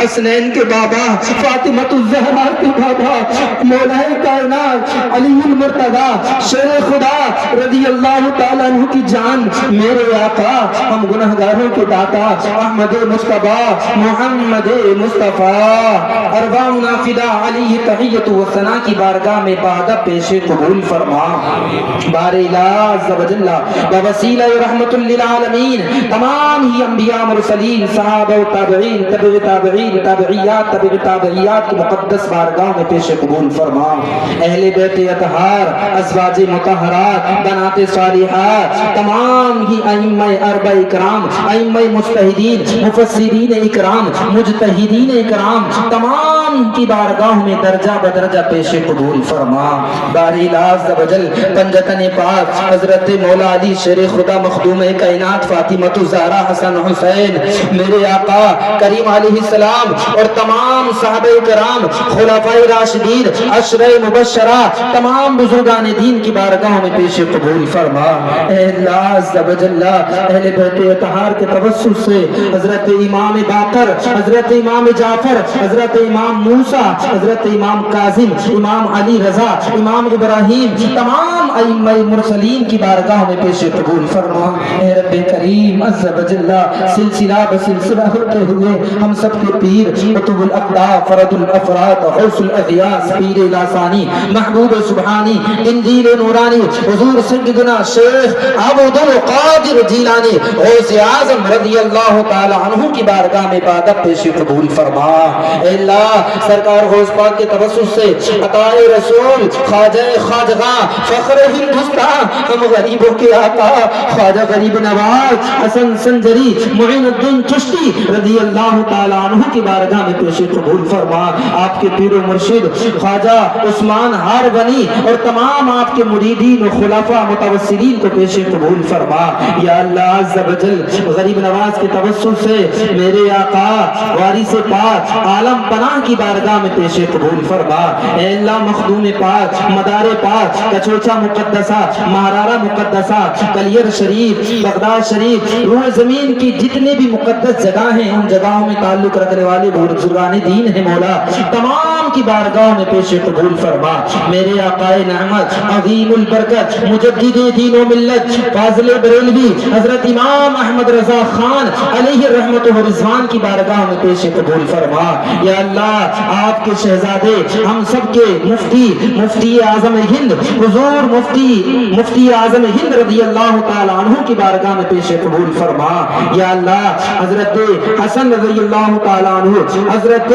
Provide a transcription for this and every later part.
حسنین کے بابا، فاطمۃ الزہرا کے بابا، مولا کائنات علی المرتضی شیر خدا رضی اللہ تعالیٰ عنہ کی جان، میرے آقا ہم گنہگاروں کے داتا احمد مصطفیٰ محمد مصطفیٰ ارواحنا فدا علی تحیت و ثنا کی بارگاہ میں بادہ پیش قبول فرما۔ بار الہ عز و جل بوسیلہ رحمت للعالمین تمام ہی انبیاء مرسلین صحابہ و تابعین تابعین تابعیات تابع تابعیات کی مقدس بارگاہ میں پیش قبول فرما۔ اہل بیت اطہار، ازواج مطہرات، بنات صالحات، تمام ہی ائمہ اربع اکرام، ائمہ مجتہدین، مفسرین اکرام، مجتہدین اکرام، تمام کی بارگاہ میں درجہ بدرجہ پیش قبول فرما۔ باری عز و جل پنجتن پاک حضرت مولا علی شیر خدا مخدوم کائنات فاطمۃ الزہرا حسن حسین میرے آقا کریم علیہ السلام اور تمام صحابہ کرام، خلفائے راشدین، عشرہ مبشرہ، تمام بزرگان دین کی بارگاہ میں پیش قبول فرما۔ اے اللہ عز و جل اہل بیت اطہار کے توسل سے حضرت امام باقر، حضرت امام جعفر، حضرت امام موسیٰ، حضرت امام کاظم، امام علی رضا، امام ابراہیم، تمام ائمہ مرسلین کی بارگاہ میں پیش قبول فرما۔ اے رب کریم عز و جل سلسلہ بسلسلہ ہوتے ہوئے ہم سب کے پیر قطب الاقطاب فرد الافراد غوث الاغیاث پیر لاسانی محبوب سبحانی انجیل نورانی حضور سیدنا شیخ عبد القادر جیلانی غوث اعظم رضی اللہ تعالی عنہ کی بارگاہ میں عبادت پیش قبول فرما۔ اے اللہ سرکار غوث پاک کے توسل سے عطا رسول خواجہ خواجگاں فخر ہندوستان ہم غریبوں کے آقا خواجہ غریب نواز حسن سنجری معین الدین چشتی رضی اللہ تعالیٰ عنہ کی بارگاہ میں پیش قبول فرما۔ آپ کے پیر و مرشد خواجہ عثمان ہاربنی اور تمام آپ کے مریدین و خلفاء متوسلین کو پیش قبول فرما۔ یا اللہ عز و جل غریب نواز کے توسل سے میرے آقا وارث پاک عالم پناہ کی بارگاہ میں پیش قبول فرما۔ اے اللہ مخدوم پاک، مدار پاک، کچوچا مقدسہ، مہرارہ مقدسہ، کلیر شریف، بغداد شریف، روح زمین کی جتنے بھی مقدس جگہ ہیں ان جگہوں میں تعلق رکھنے والے بزرگان دین ہیں مولا، تمام کی بارگاہ میں پیش قبول فرما۔ میرے آقا نعمت عظیم البرکت مجدد دین و ملت فاضل بریلوی حضرت امام احمد رضا خان علیہ الرحمت و رضوان کی بارگاہ میں پیش قبول فرما۔ یا اللہ آپ کے شہزادے ہم سب کے مفتی اعظم ہند حضور مفتی اعظم ہند رضی اللہ تعالی عنہ کی بارگاہ میں پیش قبول فرما۔ یا اللہ حضرت حسن رضی اللہ تعالی عنہ، حضرت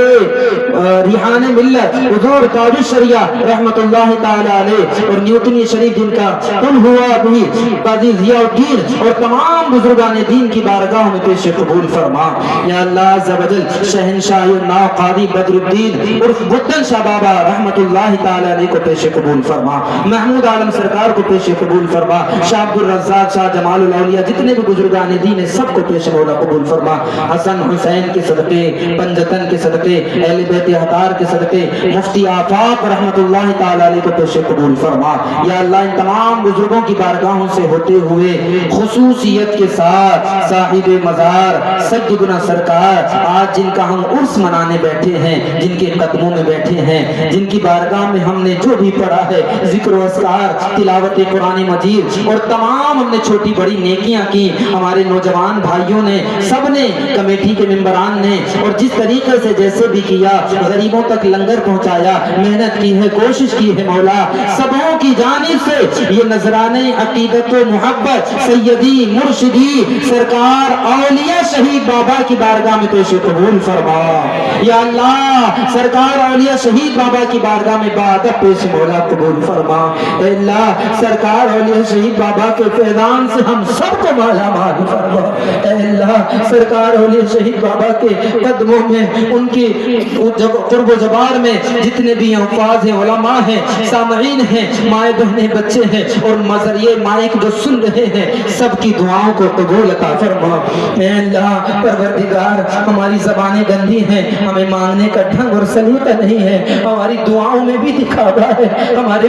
ریحان ملت حضور تاج الشریعہ رحمت اللہ تعالی علیہ اور نیوتنی شریف جن کا کن ہوا بھی قاضی ضیاء الدین اور تمام بزرگان دین کی بارگاہ میں پیش قبول فرما۔ یا اللہ عز و جل شہنشاہ الناو قاضی بدر الدین عرف بدن شاہ بابا رحمت اللہ تعالی علیہ کو پیش قبول فرما۔ محمود عالم سرکار کو پیش قبول فرما۔ شاہ عبد الرزاق شاہ جمال الاولیاء جتنے بھی بزرگان دین ہیں سب کو پیش مولا قبول فرما۔ حسن حسین کے صدقے، پنجتن کے صدقے، اہل بیت اطہار کے صدقے، مفتی آفاق رحمت اللہ تعالی علیہ کو پیش قبول فرما۔ یا اللہ ان تمام بزرگوں کی بارگاہوں سے ہوتے ہوئے خصوصیت کے ساتھ صاحب مزار سیدنا سرکار آج جن کا ہم عرس منانے بیٹھے ہیں، جن کے قدموں میں بیٹھے ہیں، جن کی بارگاہ میں ہم نے جو بھی پڑھا ہے ذکر و اذکار، تلاوت قرآن مجید اور تمام ہم نے چھوٹی بڑی نیکیاں کی، ہمارے نوجوان بھائیوں نے سب نے، کمیٹی کے ممبران نے اور جس طریقے سے جیسے بھی کیا، غریبوں تک لنگر پہنچایا، محنت کی ہے، کوشش کی ہے مولا، سبوں کی جانب سے یہ نذرانے عقیدت و محبت سیدی مرشدی سرکار اولیاء شہید بابا کی بارگاہ میں پیش قبول فرما۔ یا اللہ سرکار اولیاء شہید بابا کی بارگاہ میں بادت پیش مولا قبول فرما۔ اے اللہ سرکار اولیاء شہید بابا کے فیضان سے ہم سب کو مالا مال فرما۔ اے اللہ سرکار اولیاء شہید بابا کے قدموں میں، ان کی قرب و جبار میں جتنے بھی حفاظ ہیں، علماء ہیں، سامعین ہیں، مائیں بہنیں، بچے ہیں اور مذریعے مائک جو سن رہے ہیں سب کی دعاؤں کو قبول عطا فرما۔ اے اللہ پروردگار ہماری زبانیں گندی ہیں، ہمیں مانگنے کا ڈھنگ اور سلیقہ نہیں ہے، ہماری دعاؤں میں بھی دکھاوا ہے، ہمارے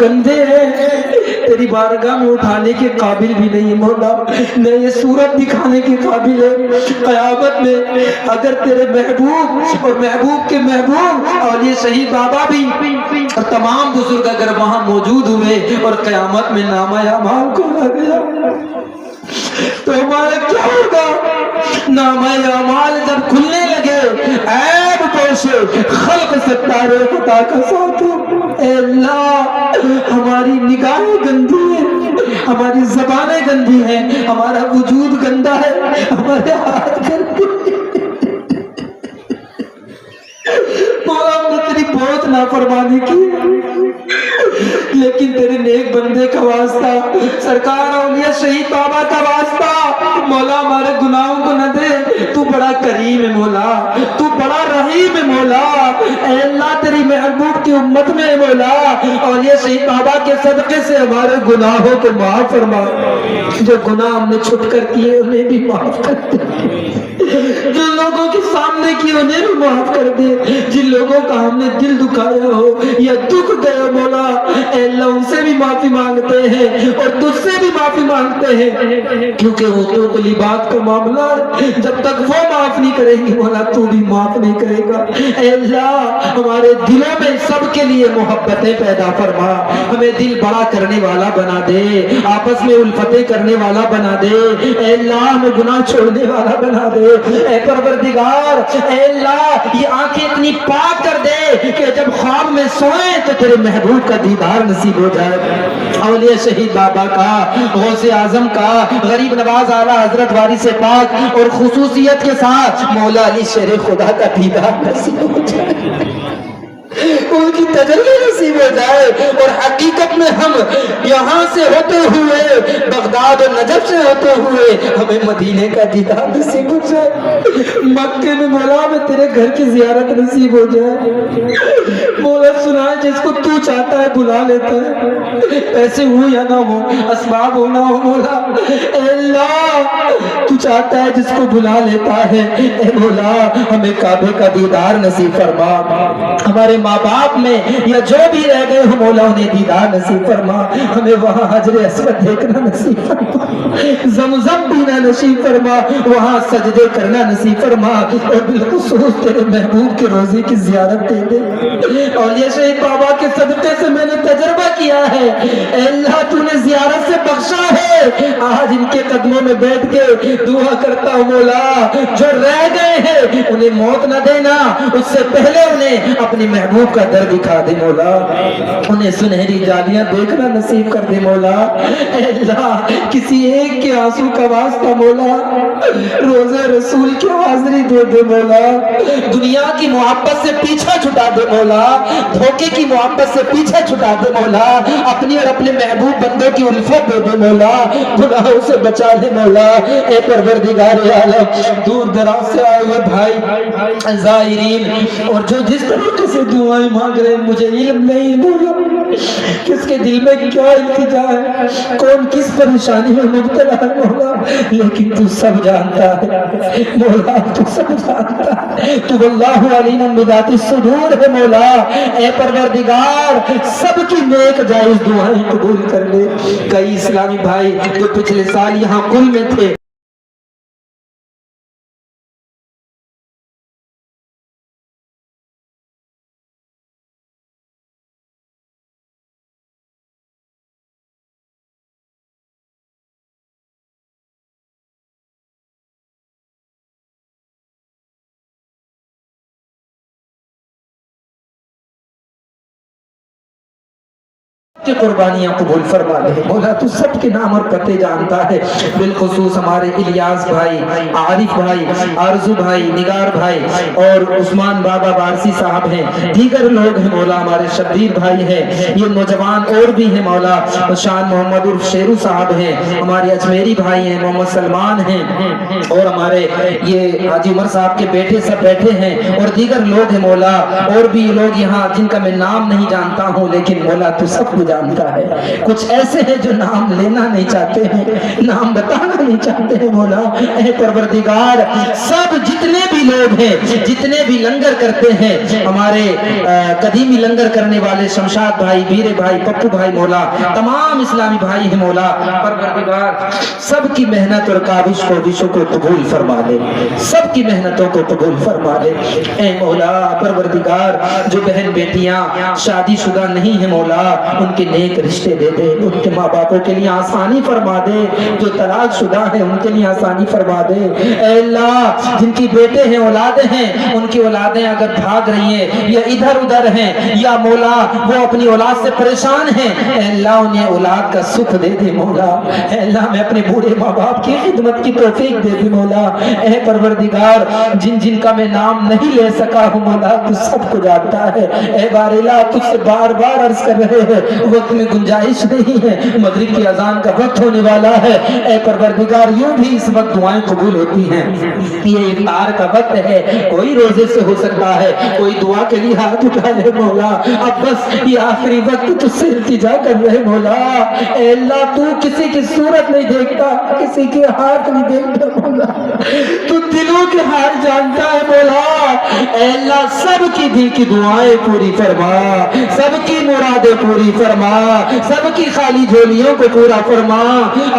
گندے ہیں تیری بارگاہ میں اٹھانے کے قابل بھی نہیں مولا، نہ یہ صورت دکھانے کے قابل ہے۔ قیامت میں اگر تیرے محبوب اور محبوب کے محبوب اور یہ شہید بابا بھی اور تمام بزرگ اگر وہاں موجود ہوئے اور قیامت میں نامہ اعمال کو نہ گیا تو ہمارا کیا ہوگا؟ نامہ اعمال جب کھلنے لگے، عیب پوشے خلق ستار خدا کا ساتھ، اے اللہ ہماری نگاہیں گندی ہیں، ہماری زبانیں گندی ہیں، ہمارا وجود گندا ہے، ہمارے ہاتھ گندے ہیں۔ مولا ہم نے تیری بہت نافرمانی کی، لیکن تیرے نیک بندے کا واسطہ، سرکار اولیاء شہید بابا کا واسطہ مولا ہمارے گناہوں کو نہ دے۔ تو بڑا کریم ہے مولا، تو بڑا رحیم ہے مولا، اے اللہ تیری محبوب کی امت میں ہے مولا، اولیاء شہید بابا کے صدقے سے ہمارے گناہوں کو معاف فرما، جو گناہ ہم نے چھپ کر کیے انہیں بھی معاف کر دے، جو لوگوں کے سامنے کی انہیں بھی معاف کر دے، جن لوگوں کا ہم نے دل دکھایا ہو یا دکھ گئے مولا، اے اللہ ان سے بھی معافی مانگتے ہیں اور تجھ سے بھی معافی مانگتے ہیں، کیونکہ حقوق العباد کا معاملہ جب تک وہ معاف نہیں کریں گے مولا تو بھی معاف نہیں کرے گا۔ اے اللہ ہمارے دلوں میں سب کے لیے محبتیں پیدا فرما، ہمیں دل بڑا کرنے والا بنا دے، آپس میں الفتیں کرنے والا بنا دے، اے اللہ ہمیں گناہ چھوڑنے والا بنا دے، اے پروردگار اے اللہ یہ آنکھیں اتنی پاک کر دے کہ جب خواب میں سوئیں تو تیرے محبوب کا دیدار نصیب ہو جائے۔ اولیاء شہید بابا کا، غوث اعظم کا، غریب نواز اعلیٰ حضرت وارث پاک اور خصوصیت کے ساتھ مولا علی شیر خدا کا دیدار نصیب ہو جائے، ان کی تجلی نصیب ہو جائے، اور حقیقت میں ہم یہاں سے ہوتے ہوئے بغداد اور نجف سے ہوتے ہوئے ہمیں مدینے کا دیدار نصیب ہو جائے، مکے میں مولا میں تیرے گھر کی زیارت نصیب ہو جائے۔ مولا سنا ہے جس کو تو چاہتا ہے بلا لیتا ہے، پیسے ہو یا نہ ہو، اسباب ہو نہ ہو مولا، اے اللہ تو چاہتا ہے جس کو بلا لیتا ہے، اے مولا ہمیں کعبے کا دیدار نصیب فرما، ہمارے ماں باپ میں یا جو بھی رہ گئے ہو مولا انہیں دیدار نصیب فرما، ہمیں وہاں حجر اسود دیکھنا نصیب فرما، زمزم پینا نصیب فرما، وہاں سجدے کرنا نصیب فرما، اور بالخصوص تیرے محبوب کے روزے کی زیارت دے دے۔ اولیاء شہید بابا کے صدقے سے میں نے تجربہ کیا ہے، اے اللہ تو نے زیارت سے بخشا ہے، آج ان کے قدموں میں بیٹھ کے دعا کرتا ہوں مولا جو رہ گئے ہیں انہیں موت نہ دینا، اس سے پہلے انہیں اپنی محبوب کا در دکھا دے مولا، انہیں سنہری جالیاں دیکھنا نصیب کر دے مولا، اے اللہ کسی ایک کے آنسو کا واسطہ مولا روزہ رسول کی حاضری دے دے مولا، دنیا کی محبت سے پیچھا چھٹا دے مولا، دھوکے کی محبت سے پیچھا چھٹا دے مولا، اپنی اور اپنے محبوب بندوں کی الفت دے دے مولا، گناہوں سے بچا دے مولا، اے پروردگار عالم دور دراز سے آئے ہوئے بھائی زائرین اور جو جس طریقے سے دعائیں مانگ رہے ہیں، مجھے علم نہیں مولا کس کے دل میں کیا التجا ہے، کون کس پریشانی میں مبتلا ہے مولا، لیکن تو سب جانتا ہے مولا، تو سب جانتا ہے، تو واللہ علیم بذات الصدور ہے مولا، اے پروردگار سب کی نیک جائز دعائیں قبول کر لے۔ کئی اسلامی بھائی جو پچھلے سال یہاں کل میں تھے کی قربانیاں قبول فرما دے مولا، تو سب کے نام اور پتے جانتا ہے، بالخصوص ہمارے الیاس بھائی، عارف بھائی، آرزو بھائی، نگار بھائی اور عثمان بابا وارثی صاحب ہیں، دیگر لوگ ہیں مولا، ہمارے شبیر بھائی ہیں، یہ نوجوان اور بھی ہیں مولا، شان محمد عرف شیرو صاحب ہیں، ہمارے اجمیری بھائی ہیں، محمد سلمان ہیں، اور ہمارے یہ حاجی عمر صاحب کے بیٹے سب بیٹھے ہیں، اور دیگر لوگ ہیں مولا، اور بھی لوگ یہاں جن کا میں نام نہیں جانتا ہوں، لیکن مولا تو سب کو جانتا ہے. کچھ ایسے ہیں جو نام لینا نہیں چاہتے ہیں, نام بتانا نہیں چاہتے ہیں. مولا اے پروردگار, سب جتنے بھی لوگ ہیں, جتنے بھی لنگر کرتے ہیں, ہمارے قدیمی لنگر کرنے والے شمشاد بھائی, بیرے بھائی, پپو بھائی, مولا تمام اسلامی بھائی ہیں. مولا پروردگار سب کی محنت اور کوششوں کو قبول فرما دے, سب کی محنتوں کو قبول فرما دے. اے مولا پروردگار, جو بہن بیٹیاں شادی شدہ نہیں ہیں مولا, ان کے نیک رشتے دے دے, ان کے ماں باپوں کے لیے آسانی فرما دے. جو طلاق شدہ ہیں ان کے لیے آسانی فرما دے. اے اللہ, جن کی بیٹے ہیں, اولادیں ہیں, ان کی اولادیں اگر بھاگ رہی ہیں یا ادھر ادھر ہیں, یا مولا وہ اپنی اولاد سے پریشان ہیں, اے اللہ انہیں اولاد کا سکھ دے دے. مولا اے اللہ, میں اپنے بوڑھے ماں باپ کی خدمت کی توفیق دے دے. مولا اے پروردگار, جن جن کا میں نام نہیں لے سکا ہوں مولا, تو سب کو جانتا ہے. اے بار الہ, تجھ سے بار بار عرض کر رہے ہیں, وقت میں گنجائش نہیں ہے, مغرب کی اذان کا وقت ہونے والا ہے. اے پروردگار, یوں بھی اس وقت دعائیں قبول ہوتی ہیں. یہ افطار کا وقت ہے, کوئی روزے سے ہو سکتا ہے, کوئی دعا کے لیے ہاتھ اٹھا لے. مولا اب بس یہ آخری وقت تجھ سے التجا کر رہے. مولا اے اللہ, تو کسی کی صورت نہیں دیکھتا, کسی کے ہاتھ نہیں دیکھتا. مولا تو دلوں کے حال جانتا ہے. مولا اے اللہ, سب کی دل کی دعائیں پوری فرما, سب کی مرادیں پوری فرما, سب کی خالی جھولیوں کو پورا فرما.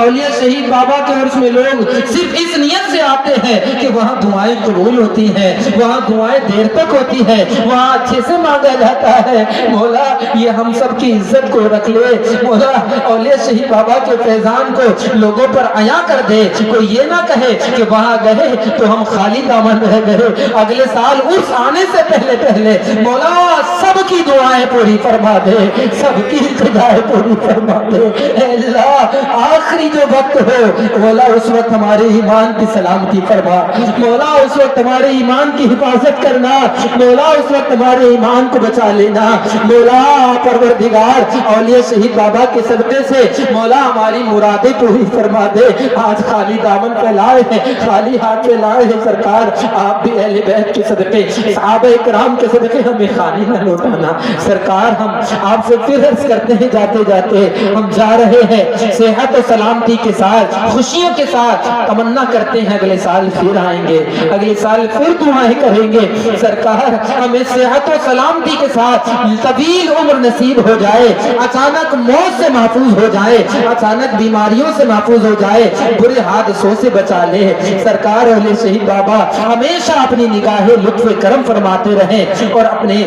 اولیاء شہید بابا کے عرص میں لوگ صرف اس نیت سے آتے ہیں کہ وہاں دعائیں قبول ہوتی ہیں, وہاں دعائیں دیر تک ہوتی ہیں, وہاں اچھے سے مانگا جاتا ہے. مولا یہ ہم سب کی عزت کو رکھ لے. مولا اولیاء شہید بابا کے فیضان کو لوگوں پر عیاں کر دے. کوئی یہ نہ کہے کہ وہاں گئے تو ہم خالی دامن رہ گئے. اگلے سال عرس آنے سے پہلے پہلے مولا سب کی دعائیں پوری فرما دے, سب کی التجائیں پوری فرما دے. اے اللہ, آخری جو وقت ہو مولا, اس وقت ہمارے ایمان کی سلامتی فرما. مولا اس وقت ہمارے ایمان کی حفاظت کرنا. مولا اس وقت ہمارے ایمان کو بچا لینا. مولا پروردگار, اولیاء شہید بابا کے صدقے سے مولا ہماری مرادیں پوری فرما دے. آج خالی دامن پہ لائے ہیں, خالی ہاتھ پہ لائے ہیں. سرکار آپ بھی اہل بیت کے صدقے, صحابہ کرام کے صدقے ہمیں خالی نہ لوٹانا. سرکار ہم آپ سے پھر عرض کرتے ہیں, جاتے جاتے ہم جا رہے ہیں صحت و سلامتی کے ساتھ, خوشیوں کے ساتھ. تمنا کرتے ہیں اگلے سال پھر آئیں گے, اگلے سال پھر دعائیں کریں گے. سرکار ہمیں صحت و سلامتی کے ساتھ طویل عمر نصیب ہو جائے, اچانک موت سے محفوظ ہو جائے, اچانک بیماریوں سے محفوظ ہو جائے, برے حادثوں سے بچا لے. سرکار اولیاء شہید بابا ہمیشہ اپنی نگاہ لطف کرم فرماتے رہیں اور اپنے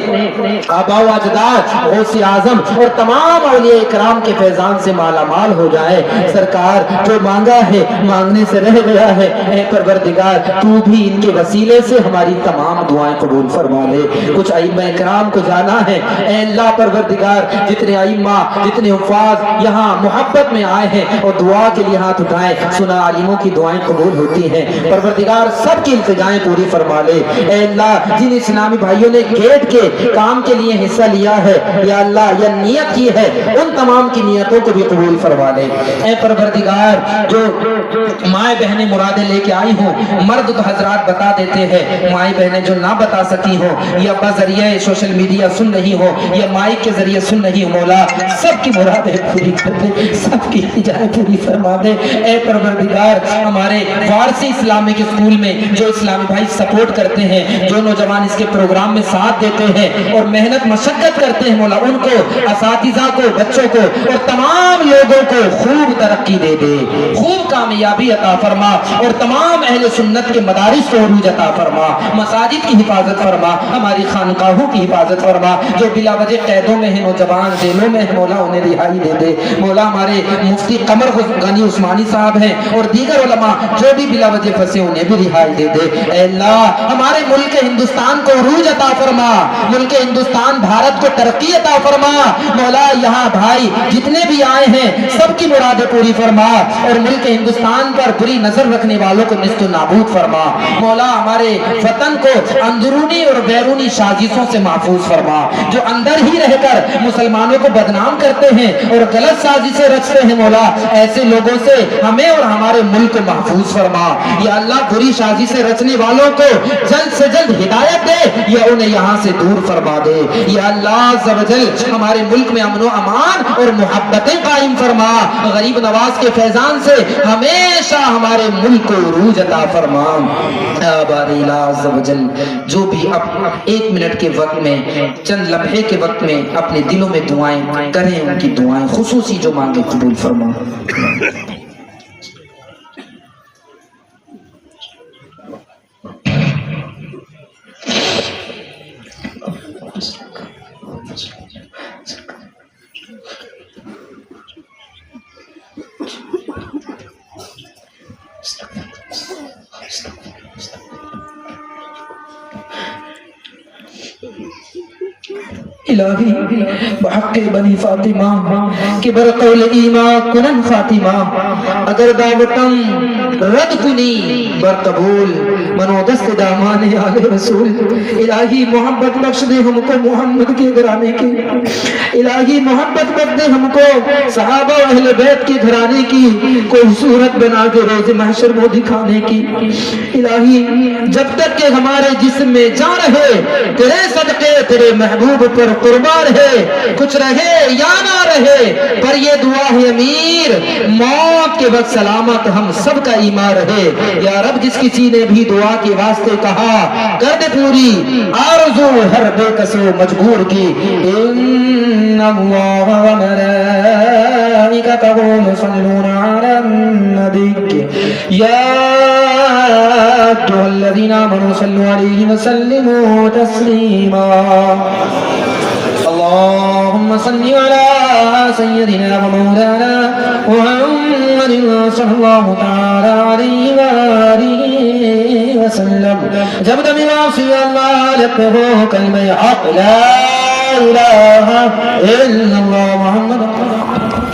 آبا و اجداد, غوث اعظم اور تمام اولیاء کرام کے فیضان سے مالا مال ہو جائے. سرکار جو مانگا ہے مانگنے سے رہ گیا ہے, اے پروردگار تو بھی ان کے وسیلے سے ہماری تمام دعائیں قبول فرما لے. کچھ ائمہ کرام کو جانا ہے, اے اللہ پروردگار, جتنے ائمہ جتنے حفاظ یہاں محبت میں آئے ہیں اور دعا کے لیے ہاتھ اٹھائے, سنا عالموں کی دعائیں قبول ہوتی ہیں. پروردگار سب کی التجائیں پوری فرما لے. اے اللہ, جن اسلامی بھائیوں نے گیٹ کے کام کے لیے حصہ لیا ہے یا اللہ یا نیت کی ہے, ان تمام کی نیتوں کو بھی قبول فرما لے. اے پروردگار, جو مائیں بہنیں مرادیں لے کے آئی ہوں, مرد تو حضرات بتا دیتے ہیں, مائیں بہنیں جو نہ بتا سکی ہوں یا بذریعہ سوشل میڈیا سن رہی ہو یا مائک کے ذریعے سن رہی ہو, مولا سب کی مرادیں پوری کر دے, سب کی التجائیں پوری فرما دے. اے پروردگار, ہمارے فارسی اسلامک اسکول میں جو اسلامی بھائی سپورٹ کرتے ہیں, جو نوجوان اس کے پروگرام میں ساتھ دیتے ہیں اور محنت مشقت کرتے ہیں, مولا ان کو, اساتذہ کو, بچوں کو اور تمام لوگوں کو خوب ترقی دے دے, خوب کامیابی عطا فرما اور تمام اہل سنت کے مدارس کو عروج عطا فرما, مساجد کی حفاظت فرما, ہماری خانقاہوں کی حفاظت فرما. جو بلا وجہ قیدوں میں ہیں, نوجوان جیلوں میں ہیں, مولا انہیں رہائی دے دے. مولا ہمارے مفتی قمر غنی عثمانی صاحب ہیں اور دیگر علماء جو بھی بلا وجہ پھنسے, انہیں بھی رہائی دے دے. اے اللہ, ہمارے ملک ہندوستان کو عروج عطا فرما, ملک ہندوستان بھارت کو ترقی عطا فرما. مولا یہاں بھائی جتنے بھی آئے ہیں سب کی مرادیں پوری فرما اور ملک ہندوستان پر بری نظر رکھنے والوں کو نیست و نابود فرما. مولا ہمارے وطن کو اندرونی اور بیرونی سازشوں سے محفوظ فرما, جو اندر ہی رہ کر مسلمانوں کو بدنام کرتے ہیں اور غلط سازشیں رچتے ہیں. مولا ایسے لوگوں سے ہمیں اور ہمارے ملک کو محفوظ فرما. یا اللہ, بری سازشیں رچنے والوں کو جلد سے جلد ہدایت دے یا انہیں یہاں سے دور فرما دے. یا اللہ عز و جل, ہمارے ملک میں امن و و امان اور محبتیں قائم فرما، غریب نواز کے فیضان سے ہمیشہ ہمارے ملک کو عروج عطا فرما۔ باری لا عز و جل جو بھی اب 1 منٹ کے وقت میں، چند لمحے کے وقت میں اپنے دلوں میں دعائیں کریں، ان کی دعائیں خصوصی جو مانگے قبول فرما۔ الہی بحق بنی فاطمہ کہ برقول ایمان کنن فاطمہ، اگر دعوتم رد کنی برقبول منو دست دامان آل رسول۔ الہی محبت بخش دے ہم کو محمد کے گھرانے کی، الہی محبت بخش دے ہم کو صحابہ و اہل بیت کے گھرانے کی، کوئی صورت بنا کے روز محشر وہ دکھانے کی۔ الہی جب تک کہ ہمارے جسم میں جان رہے تیرے صدقے تیرے محبوب پر قربان ہے، کچھ رہے یا نہ رہے پر یہ دعا ہے امیر، موت کے وقت سلامت ہم سب کا ایمان رہے۔ یا رب جس کسی نے بھی دعا کے واسطے کہا کر دے پوری آرزو ہر بے کسو مجبور کی۔ ان اللہ و ملائکتہ یصلون علی النبی یا ایھا الذین آمنوا صلوا علیہ وسلموا تسلیما۔ اللهم صل على سيدنا ومولانا محمد صلى الله تعالى عليه وآله وسلم۔ جب تم معصی اللہ لگتے ہو کلمہ حق لا الہ الا اللہ محمد